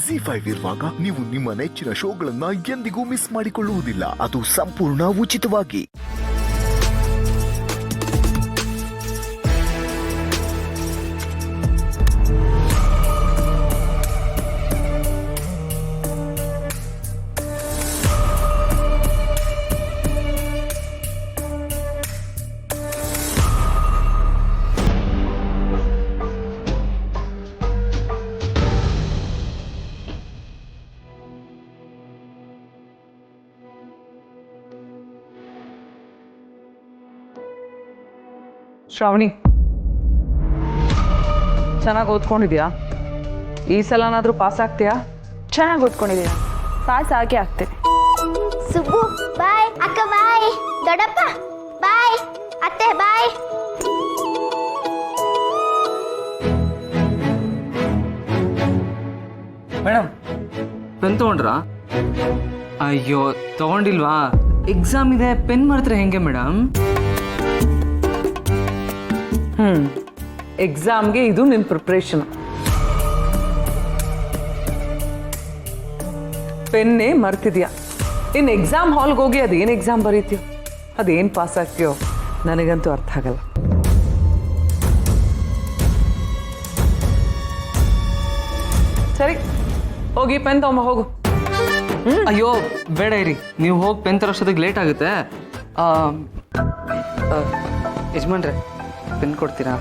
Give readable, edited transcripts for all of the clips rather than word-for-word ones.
ZEE5 ಇರುವಾಗ ನೀವು ನಿಮ್ಮ ನೆಚ್ಚಿನ ಶೋಗಳನ್ನ ಎಂದಿಗೂ ಮಿಸ್ ಮಾಡಿಕೊಳ್ಳುವುದಿಲ್ಲ. ಅದು ಸಂಪೂರ್ಣ ಉಚಿತವಾಗಿ. ಶ್ರಾವಣಿ, ಚೆನ್ನಾಗಿ ಓದ್ಕೊಂಡಿದ್ಯಾ? ಈ ಸಲನಾದರೂ ಪಾಸ್ ಆಗ್ತೀಯಾ? ಚೆನ್ನಾಗಿ ಓದ್ಕೊಂಡಿದ್ದೀರಾ? ಪಾಸ್ ಆಗಿ ಆಗ್ತೇನೆ. ಸುಬ್ಬು ಬಾಯ್, ಅಕ್ಕ ಬಾಯ್, ದೊಡ್ಡಪ್ಪ ಬಾಯ್, ಅತ್ತೆ ಬಾಯ್. Madam, pen ತಗೊಂಡ್ರಾ? ಅಯ್ಯೋ, ತಗೊಂಡಿಲ್ವಾ? ಎಕ್ಸಾಮ್ ಇದೆ, ಪೆನ್ ಮರೆತ್ರೆ ಹೆಂಗೆ ಮೇಡಮ್? ಎಕ್ಸಾಮ್ಗೆ ಇದು ನಿನ್ನ ಪ್ರಿಪ್ರೇಷನ್. ಪೆನ್ನೇ ಮರ್ತಿದ್ಯಾ? ಇನ್ನು ಎಕ್ಸಾಮ್ ಹಾಲ್ಗೆ ಹೋಗಿ ಅದೇನು ಎಕ್ಸಾಮ್ ಬರೀತೀಯೋ, ಅದೇನು ಪಾಸ್ ಆಗ್ತೀಯೋ ನನಗಂತೂ ಅರ್ಥ ಆಗಲ್ಲ. ಸರಿ, ಹೋಗಿ ಪೆನ್ ತಗೊಂಬ ಹೋಗು. ಅಯ್ಯೋ ಬೇಡ ಇರಿ, ನೀವು ಹೋಗಿ ಪೆನ್ ತರೋಷ್ಟೊತ್ತಿಗೆ ಲೇಟ್ ಆಗುತ್ತೆ. ಯಜಮಾನ್ರೆ, ಪೆನ್ ಕೊಡ್ತೀರಾ?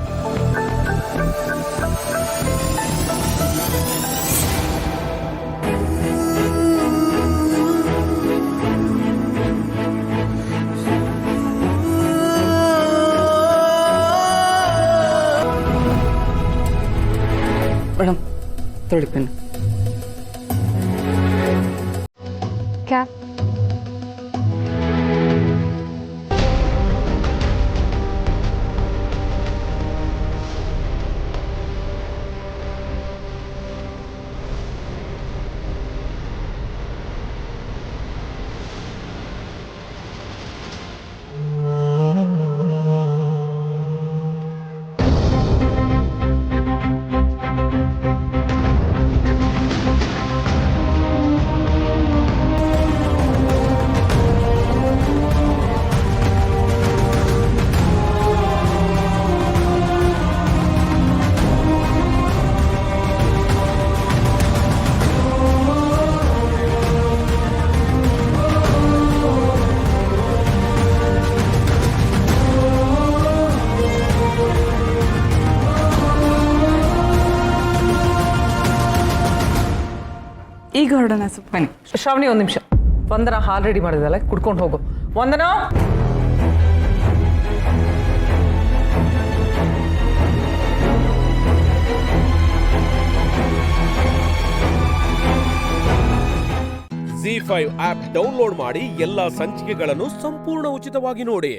ಮೇಡಮ್, ತೊಳಿ ಪೆನ್. ಕ್ಯಾಪ್. ಈಗ ಹೊರಡೋಣ ಸ್ವಲ್ಪ. ಬನ್ನಿ. ಶ್ರಾವಣಿ, ಒಂದು ನಿಮಿಷ. ವಂದನ ಹಾಲ್ ರೆಡಿ ಮಾಡಿದಲ್ಲ, ಕುಡ್ಕೊಂಡು ಹೋಗು. ವಂದನ, ZEE5 ಆಪ್ ಡೌನ್ಲೋಡ್ ಮಾಡಿ ಎಲ್ಲಾ ಸಂಚಿಕೆಗಳನ್ನು ಸಂಪೂರ್ಣ ಉಚಿತವಾಗಿ ನೋಡಿ.